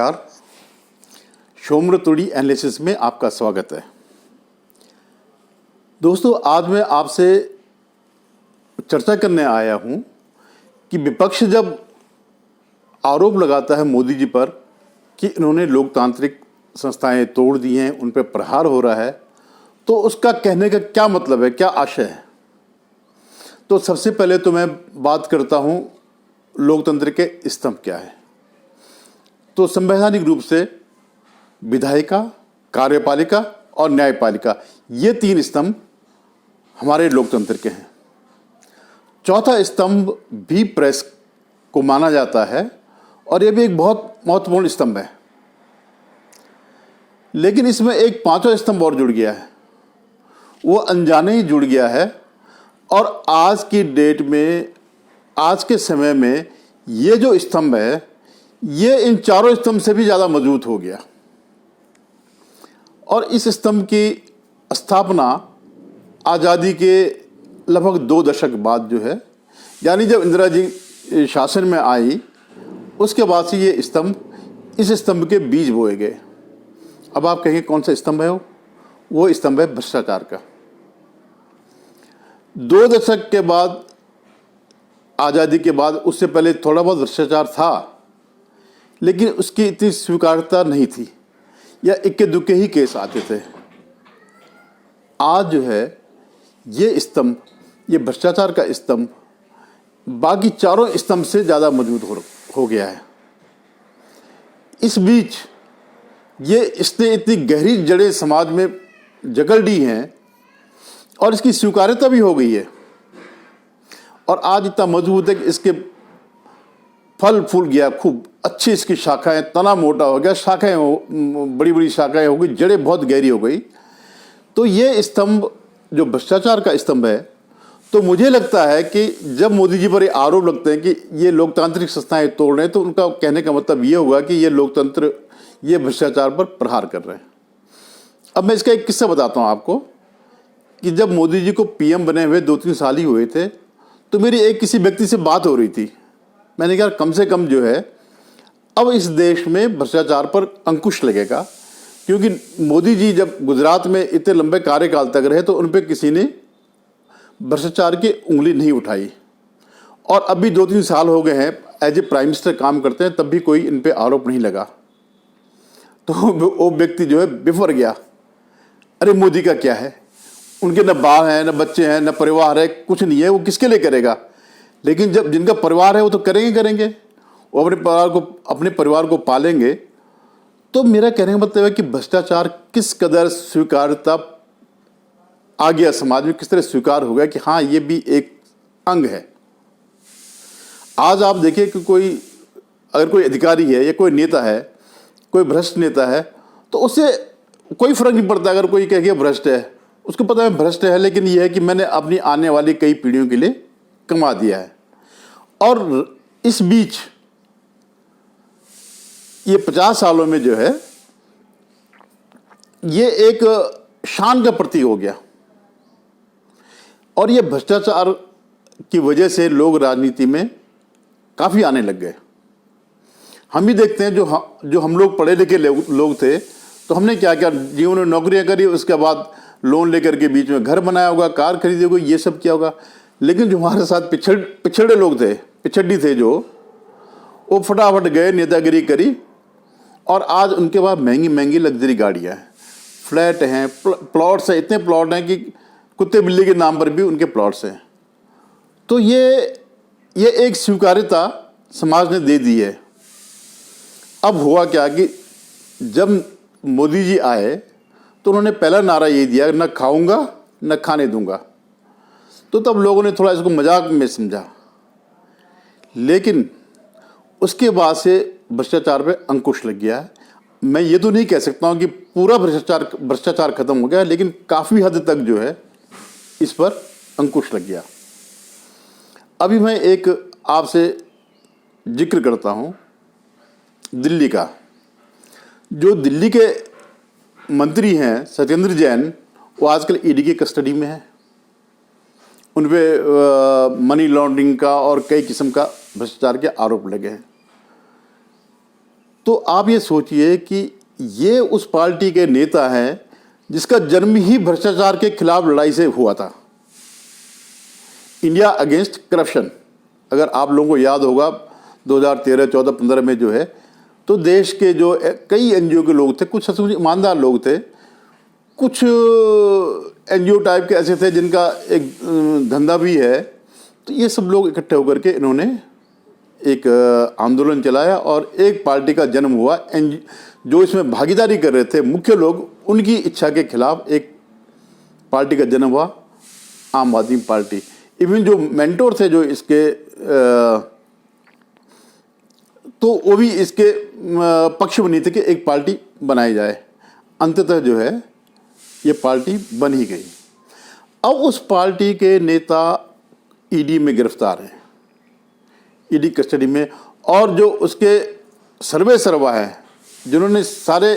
नमस्कार। शोम्र तुड़ी एनालिसिस में आपका स्वागत है। दोस्तों, आज मैं आपसे चर्चा करने आया हूं कि विपक्ष जब आरोप लगाता है मोदी जी पर कि इन्होंने लोकतांत्रिक संस्थाएं तोड़ दी हैं, उन पर प्रहार हो रहा है, तो उसका कहने का क्या मतलब है, क्या आशय है। तो सबसे पहले तो मैं बात करता हूं लोकतंत्र के स्तंभ क्या है। तो संवैधानिक रूप से विधायिका, कार्यपालिका और न्यायपालिका, ये तीन स्तंभ हमारे लोकतंत्र के हैं। चौथा स्तंभ भी प्रेस को माना जाता है और ये भी एक बहुत महत्वपूर्ण स्तंभ है। लेकिन इसमें एक पांचवा स्तंभ और जुड़ गया है, वो अनजाने ही जुड़ गया है। और आज की डेट में, आज के समय में ये जो स्तंभ है, ये इन चारों स्तंभ से भी ज़्यादा मजबूत हो गया। और इस स्तंभ की स्थापना आज़ादी के लगभग 2 दशक बाद जो है, यानी जब इंदिरा जी शासन में आई, उसके बाद से ये स्तंभ, इस स्तंभ के बीज बोए गए। अब आप कहेंगे कौन सा स्तंभ है वो स्तंभ है भ्रष्टाचार का। 2 दशक के बाद, आज़ादी के बाद, उससे पहले थोड़ा बहुत भ्रष्टाचार था, लेकिन उसकी इतनी स्वीकार्यता नहीं थी, या इक्के दुक्के ही केस आते थे। आज जो है ये स्तंभ, ये भ्रष्टाचार का स्तंभ बाकी चारों स्तंभ से ज़्यादा मजबूत हो गया है। इस बीच इसने इतनी गहरी जड़ें समाज में जकड़ दी हैं और इसकी स्वीकार्यता भी हो गई है, और आज इतना मजबूत है कि इसके फल फूल गया, खूब अच्छी इसकी शाखाएं, तना मोटा हो गया, शाखाएं बड़ी बड़ी शाखाएं हो गई, जड़ें बहुत गहरी हो गई। तो ये स्तंभ जो भ्रष्टाचार का स्तंभ है, तो मुझे लगता है कि जब मोदी जी पर ये आरोप लगते हैं कि ये लोकतांत्रिक संस्थाएं तोड़ रहे हैं, तो उनका कहने का मतलब ये होगा कि ये लोकतंत्र, ये भ्रष्टाचार पर प्रहार कर रहे हैं। अब मैं इसका एक किस्सा बताता हूँ आपको कि जब मोदी जी को पीएम बने हुए 2-3 साल ही हुए थे, तो मेरी एक किसी व्यक्ति से बात हो रही थी। मैंने कहा कम से कम जो है अब इस देश में भ्रष्टाचार पर अंकुश लगेगा, क्योंकि मोदी जी जब गुजरात में इतने लंबे कार्यकाल तक रहे तो उन पर किसी ने भ्रष्टाचार की उंगली नहीं उठाई। और अभी 2-3 साल हो गए हैं, एज ए प्राइम मिनिस्टर काम करते हैं, तब भी कोई इन पे आरोप नहीं लगा। तो वो व्यक्ति जो है बिफर गया, अरे मोदी का क्या है, उनके न बाल हैं, न बच्चे हैं, न परिवार है, कुछ नहीं है, वो किसके लिए करेगा। लेकिन जब जिनका परिवार है वो तो करेंगे, वो अपने परिवार को पालेंगे। तो मेरा कहने का मतलब है कि भ्रष्टाचार किस कदर स्वीकार्यता आ गया समाज में, किस तरह स्वीकार हो गया कि हाँ ये भी एक अंग है। आज आप देखिए कि अगर कोई अधिकारी है या कोई नेता है, कोई भ्रष्ट नेता है, तो उससे कोई फर्क नहीं पड़ता अगर कोई कह के भ्रष्ट है, उसको पता है भ्रष्ट है, लेकिन यह है कि मैंने अपनी आने वाली कई पीढ़ियों के लिए कमा दिया है। और इस बीच ये 50 सालों में जो है ये एक शान का प्रतीक हो गया। और ये भ्रष्टाचार की वजह से लोग राजनीति में काफ़ी आने लग गए। हम ही देखते हैं, जो हम लोग पढ़े लिखे लोग थे, तो हमने क्या किया, जीवन में नौकरियां करी, उसके बाद लोन लेकर के बीच में घर बनाया होगा, कार खरीदी होगी, ये सब किया होगा। लेकिन जो हमारे साथ पिछड़े लोग थे, पिछड़ी थे, जो वो फटाफट गए, नेतागिरी करी, और आज उनके पास महंगी महंगी लग्जरी गाड़ियाँ हैं, फ्लैट हैं, प्लॉट्स हैं, इतने प्लॉट हैं कि कुत्ते बिल्ली के नाम पर भी उनके प्लॉट्स हैं। तो ये एक स्वीकार्यता समाज ने दे दी है। अब हुआ क्या कि जब मोदी जी आए तो उन्होंने पहला नारा ये दिया, न खाऊंगा न खाने दूंगा। तो तब लोगों ने थोड़ा इसको मजाक में समझा, लेकिन उसके बाद से भ्रष्टाचार पे अंकुश लग गया है। मैं ये तो नहीं कह सकता हूँ कि पूरा भ्रष्टाचार खत्म हो गया, लेकिन काफ़ी हद तक जो है इस पर अंकुश लग गया। अभी मैं एक आपसे जिक्र करता हूँ दिल्ली का। जो दिल्ली के मंत्री हैं सत्येंद्र जैन, वो आजकल ईडी की कस्टडी में है। उन पे मनी लॉन्ड्रिंग का और कई किस्म का भ्रष्टाचार के आरोप लगे हैं। तो आप ये सोचिए कि ये उस पार्टी के नेता हैं जिसका जन्म ही भ्रष्टाचार के खिलाफ लड़ाई से हुआ था, इंडिया अगेंस्ट करप्शन। अगर आप लोगों को याद होगा 2013, 14, 15 में जो है, तो देश के जो कई एनजीओ के लोग थे, कुछ सचमुच ईमानदार लोग थे, कुछ एनजीओ टाइप के ऐसे थे जिनका एक धंधा भी है, तो ये सब लोग इकट्ठे होकर के इन्होंने एक आंदोलन चलाया और एक पार्टी का जन्म हुआ। जो इसमें भागीदारी कर रहे थे मुख्य लोग, उनकी इच्छा के खिलाफ एक पार्टी का जन्म हुआ, आम आदमी पार्टी। इवन जो मेंटोर थे जो इसके तो वो भी इसके पक्ष में नहीं थे कि एक पार्टी बनाई जाए। अंततः जो है ये पार्टी बन ही गई। अब उस पार्टी के नेता ईडी में गिरफ्तार हैं, ईडी कस्टडी में, और जो उसके सर्वे सर्वा है, जिन्होंने सारे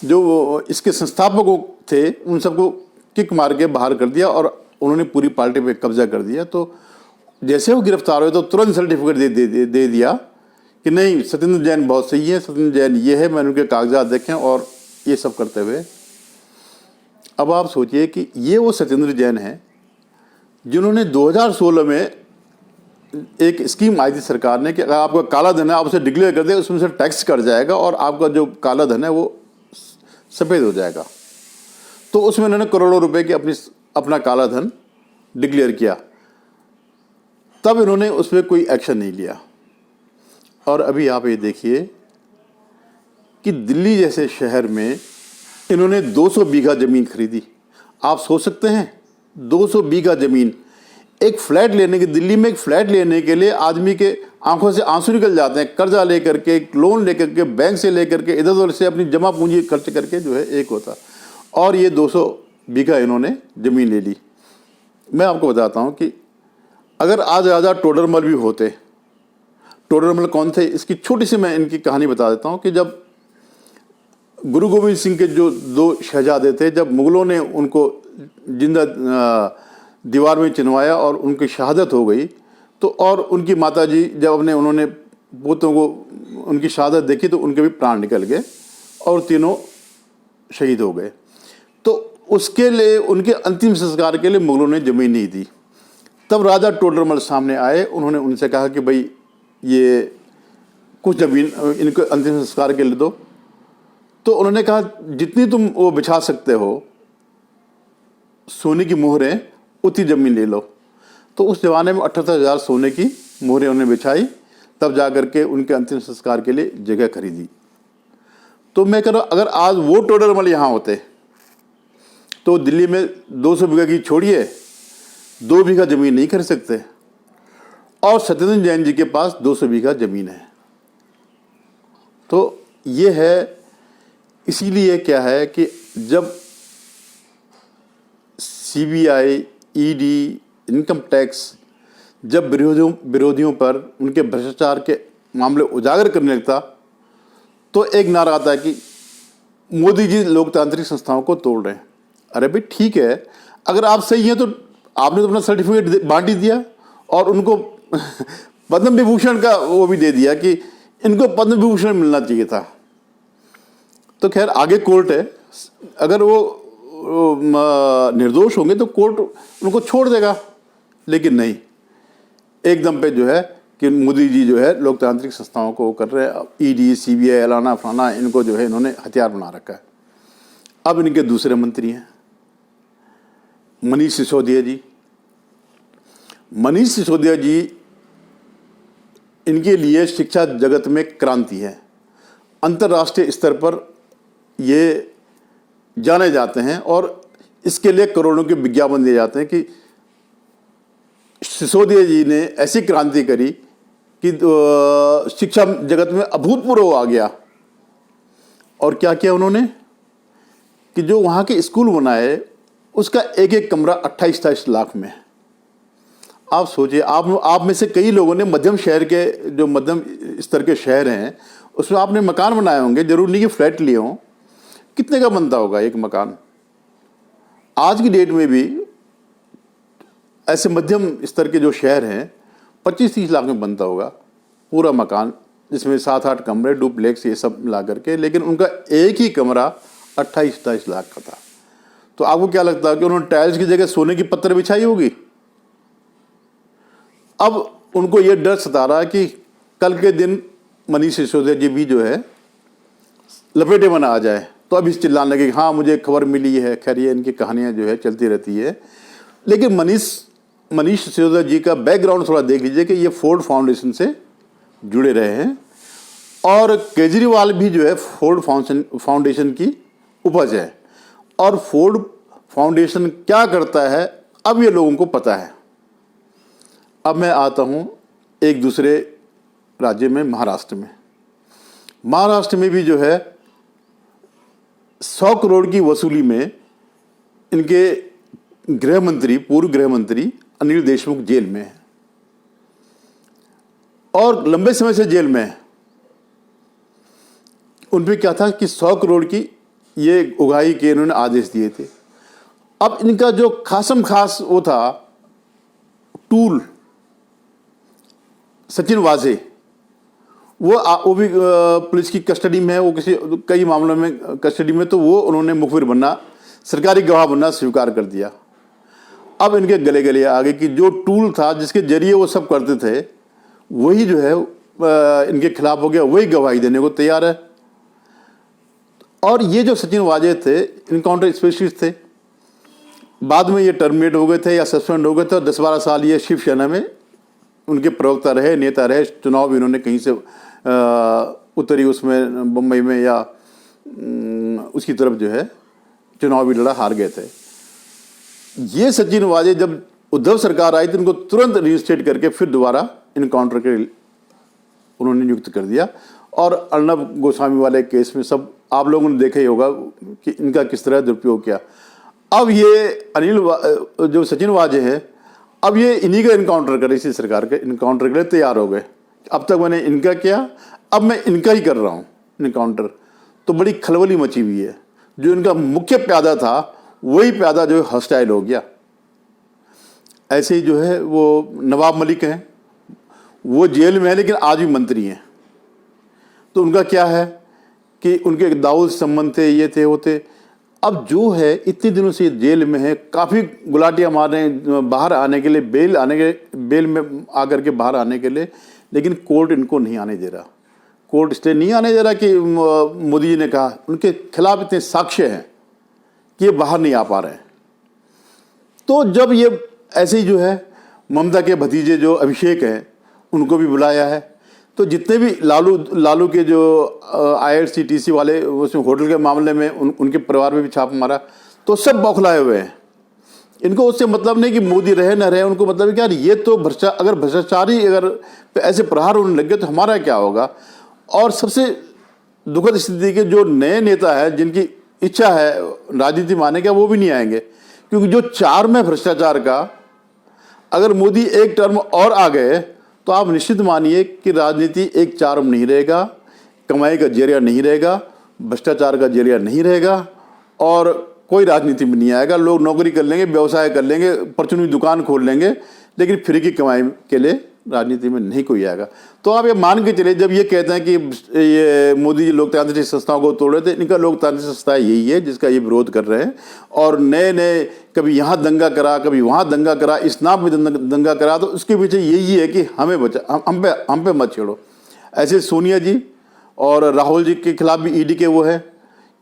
जो इसके संस्थापक थे उन सबको किक मार के बाहर कर दिया और उन्होंने पूरी पार्टी पे कब्जा कर दिया। तो जैसे वो गिरफ्तार हुए तो तुरंत सर्टिफिकेट दे दिया कि नहीं, सत्येंद्र जैन बहुत सही है, सत्येंद्र जैन ये है, मैंने उनके कागजात देखे और ये सब करते हुए। अब आप सोचिए कि ये वो सत्येंद्र जैन हैं जिन्होंने 2016 में एक स्कीम आई थी सरकार ने कि अगर आपका काला धन है आप उसे डिक्लेयर कर दें, उसमें से टैक्स कट जाएगा और आपका जो काला धन है वो सफ़ेद हो जाएगा। तो उसमें उन्होंने करोड़ों रुपए की अपना काला धन डिक्लेयर किया। तब इन्होंने उस पर कोई एक्शन नहीं लिया। और अभी आप ये देखिए कि दिल्ली जैसे शहर में इन्होंने 200 बीघा ज़मीन खरीदी। आप सोच सकते हैं 200 बीघा ज़मीन, एक फ्लैट लेने के, दिल्ली में एक फ्लैट लेने के लिए आदमी के आंखों से आंसू निकल जाते हैं। कर्जा लेकर के, लोन लेकर के, बैंक से लेकर के, इधर उधर से अपनी जमा पूंजी खर्च करके जो है एक होता, और ये 200 बीघा इन्होंने ज़मीन ले ली। मैं आपको बताता हूँ कि अगर आज राजा टोडरमल भी होते, टोडरमल कौन थे इसकी छोटी सी मैं इनकी कहानी बता देता हूँ कि जब गुरु गोविंद सिंह के जो 2 शहजादे थे, जब मुग़लों ने उनको जिंदा दीवार में चिनवाया और उनकी शहादत हो गई, तो और उनकी माताजी जब उन्होंने पोतों को उनकी शहादत देखी तो उनके भी प्राण निकल गए और तीनों शहीद हो गए। तो उसके लिए, उनके अंतिम संस्कार के लिए मुग़लों ने ज़मीन नहीं दी। तब राजा टोडरमल सामने आए, उन्होंने उनसे कहा कि भाई ये कुछ ज़मीन इनको अंतिम संस्कार के लिए दो। तो उन्होंने कहा जितनी तुम वो बिछा सकते हो सोने की मोहरें, उतनी ज़मीन ले लो। तो उस ज़माने में 78,000 सोने की मोहरें उन्होंने बिछाई, तब जा कर के उनके अंतिम संस्कार के लिए जगह खरीदी। तो मैं कह रहा हूँ अगर आज वो टोडरमल यहाँ होते तो दिल्ली में 200 बीघा की छोड़िए 2 बीघा ज़मीन नहीं खरीद सकते, और सत्येंद्र जैन जी के पास 200 बीघा ज़मीन है। तो ये है, इसीलिए क्या है कि जब सीबीआई, ईडी, इनकम टैक्स जब विरोधियों पर उनके भ्रष्टाचार के मामले उजागर करने लगता तो एक नारा आता है कि मोदी जी लोकतांत्रिक संस्थाओं को तोड़ रहे हैं। अरे भाई ठीक है, अगर आप सही हैं तो आपने तो अपना सर्टिफिकेट बांट ही दिया और उनको पद्म विभूषण का वो भी दे दिया कि इनको पद्म विभूषण मिलना चाहिए था। तो खैर आगे कोर्ट है, अगर वो निर्दोष होंगे तो कोर्ट उनको छोड़ देगा, लेकिन नहीं, एकदम पे जो है कि मोदी जी जो है लोकतांत्रिक संस्थाओं को कर रहे हैं। ईडी, सीबीआई, अलाना फलाना, इनको जो है इन्होंने हथियार बना रखा है। अब इनके दूसरे मंत्री हैं मनीष सिसोदिया जी। मनीष सिसोदिया जी, इनके लिए शिक्षा जगत में क्रांति है। अंतर्राष्ट्रीय स्तर पर ये जाने जाते हैं और इसके लिए करोड़ों के विज्ञापन दिए जाते हैं कि सिसोदिया जी ने ऐसी क्रांति करी कि शिक्षा जगत में अभूतपूर्व आ गया। और क्या किया उन्होंने कि जो वहाँ के स्कूल बनाए उसका एक एक कमरा 28-28 लाख में। आप सोचिए, आप में से कई लोगों ने मध्यम शहर के, जो मध्यम स्तर के शहर हैं उसमें आपने मकान बनाए होंगे, जरूर नहीं कि फ्लैट लिए हों। कितने का बनता होगा एक मकान? आज की डेट में भी ऐसे मध्यम स्तर के जो शहर हैं 25-30 लाख में बनता होगा पूरा मकान, जिसमें 7-8 कमरे, डुप्लेक्स, ये सब मिला करके, लेकिन उनका एक ही कमरा 28-28 लाख का था। तो आपको क्या लगता है कि उन्होंने टाइल्स की जगह सोने की पत्थर बिछाई होगी? अब उनको ये डर सता रहा है कि कल के दिन मनीष सिसोदिया जी भी जो है लपेटे में ना आ जाए, तो अब इस चिल्लाने लगे हाँ मुझे खबर मिली है। खैर ये इनकी कहानियां जो है चलती रहती है। लेकिन मनीष सिसोदिया जी का बैकग्राउंड थोड़ा देख लीजिए कि ये फोर्ड फाउंडेशन से जुड़े रहे हैं, और केजरीवाल भी जो है फोर्ड फाउंडेशन की उपज है। और फोर्ड फाउंडेशन क्या करता है अब ये लोगों को पता है। अब मैं आता हूँ एक दूसरे राज्य में, महाराष्ट्र में भी जो है 100 करोड़ की वसूली में इनके पूर्व गृह मंत्री अनिल देशमुख जेल में है, और लंबे समय से जेल में है। उन पे क्या था कि 100 करोड़ की ये उगाही के इन्होंने आदेश दिए थे। अब इनका जो खास वो था टूल सचिन वाजे, वो भी पुलिस की कस्टडी में है, वो कई मामलों में कस्टडी में, तो वो उन्होंने मुखबिर बनना, सरकारी गवाह बनना स्वीकार कर दिया। अब इनके गले आ गए कि जो टूल था जिसके जरिए वो सब करते थे वही जो है इनके खिलाफ हो गया, वही गवाही देने को तैयार है। और ये जो सचिन वाजे थे इनकाउंटर स्पेशलिस्ट थे, बाद में ये टर्मिनेट हो गए थे या सस्पेंड हो गए थे, और 10-12 साल ये शिवसेना में उनके प्रवक्ता रहे, नेता रहे। चुनाव भी इन्होंने कहीं से उत्तरी उसमें बम्बई में या उसकी तरफ जो है चुनाव भी लड़ा, हार गए थे। ये सचिन वाजे जब उद्धव सरकार आई तो इनको तुरंत रिस्टेट करके फिर दोबारा इनकाउंटर के उन्होंने नियुक्त कर दिया। और अर्नब गोस्वामी वाले केस में सब आप लोगों ने देखा ही होगा कि इनका किस तरह दुरुपयोग किया। अब ये जो सचिन वाजे हैं, अब ये इन्हीं का इनकाउंटर करे, इसी सरकार के इनकाउंटर के लिए तैयार हो गए। अब तक मैंने इनका किया, अब मैं इनका ही कर रहा हूँ इनकाउंटर। तो बड़ी खलबली मची हुई है। जो इनका मुख्य प्यादा था वही प्यादा जो है हॉस्टाइल हो गया। ऐसे ही जो है वो नवाब मलिक हैं, वो जेल में है लेकिन आज भी मंत्री हैं। तो उनका क्या है कि उनके दाऊद संबंध थे, ये थे वो थे। अब जो है इतने दिनों से जेल में है, काफ़ी गुलाटियाँ मार रहे हैं बाहर आने के लिए, बेल में आकर के बाहर आने के लिए, लेकिन कोर्ट इनको नहीं आने दे रहा। कोर्ट इसलिए नहीं आने दे रहा कि मोदी जी ने कहा, उनके खिलाफ इतने साक्ष्य हैं कि ये बाहर नहीं आ पा रहे हैं। तो जब ये ऐसे ही जो है ममता के भतीजे जो अभिषेक हैं उनको भी बुलाया है, तो जितने भी लालू के जो IRCTC वाले उसमें होटल के मामले में उनके परिवार में भी छाप मारा, तो सब बौखलाए हुए हैं। इनको उससे मतलब नहीं कि मोदी रहे न रहे, उनको मतलब है कि यार ये तो अगर भ्रष्टाचारी अगर ऐसे प्रहार होने लग गए तो हमारा क्या होगा। और सबसे दुखद स्थिति के जो नए नेता है जिनकी इच्छा है राजनीति में आने का, वो भी नहीं आएंगे, क्योंकि जो चार्म है भ्रष्टाचार का, अगर मोदी एक टर्म और आ गए तो आप निश्चित मानिए कि राजनीति एक चार्म नहीं रहेगा, कमाई का जरिया नहीं रहेगा, भ्रष्टाचार का जरिया नहीं रहेगा, और कोई राजनीति में नहीं आएगा। लोग नौकरी कर लेंगे, व्यवसाय कर लेंगे, परचूनी दुकान खोल लेंगे, लेकिन फ्री की कमाई के लिए राजनीति में नहीं कोई आएगा। तो आप ये मान के चले, जब ये कहते हैं कि ये मोदी जी लोकतांत्रिक संस्थाओं को तोड़ रहे थे, इनका लोकतांत्रिक संस्था यही है जिसका ये विरोध कर रहे हैं। और नए कभी यहाँ दंगा करा, कभी वहाँ दंगा करा, इस नाम में दंगा करा, तो उसके पीछे यही है कि हमें हम पे मत छेड़ो। ऐसे सोनिया जी और राहुल जी के खिलाफ भी ED के वो है,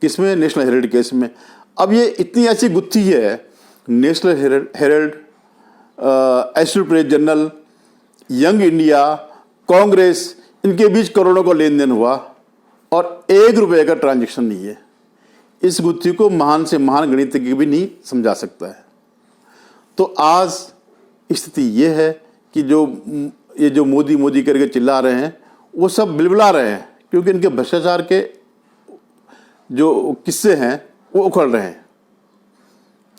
किसमें, नेशनल हेराल्ड केस में। अब ये इतनी ऐसी गुत्थी है, national Herald, associated press journal, young India, Congress, इनके बीच करोड़ों का लेन देन हुआ और ₹1 का ट्रांजैक्शन नहीं है। इस गुत्थी को महान से महान गणितज्ञ भी नहीं समझा सकता है। तो आज स्थिति ये है कि ये जो मोदी करके चिल्ला रहे हैं वो सब बिलबिला रहे हैं, क्योंकि इनके भ्रष्टाचार के जो किस्से हैं वो उखड़ रहे हैं।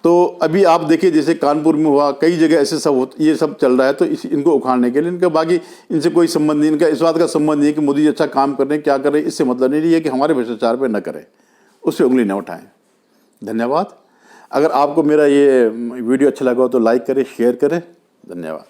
तो अभी आप देखिए जैसे कानपुर में हुआ, कई जगह ऐसे सब ये सब चल रहा है। तो इनको उखाड़ने के लिए इनका बाकी इनसे कोई संबंध नहीं, इनका इस बात का संबंध नहीं है कि मोदी जी अच्छा काम कर रहे हैं, क्या कर रहे हैं, इससे मतलब नहीं है कि हमारे भ्रष्टाचार पे न करें, उस पर उंगली न उठाएं। धन्यवाद। अगर आपको मेरा ये वीडियो अच्छा लगा हो तो लाइक करें, शेयर करें। धन्यवाद।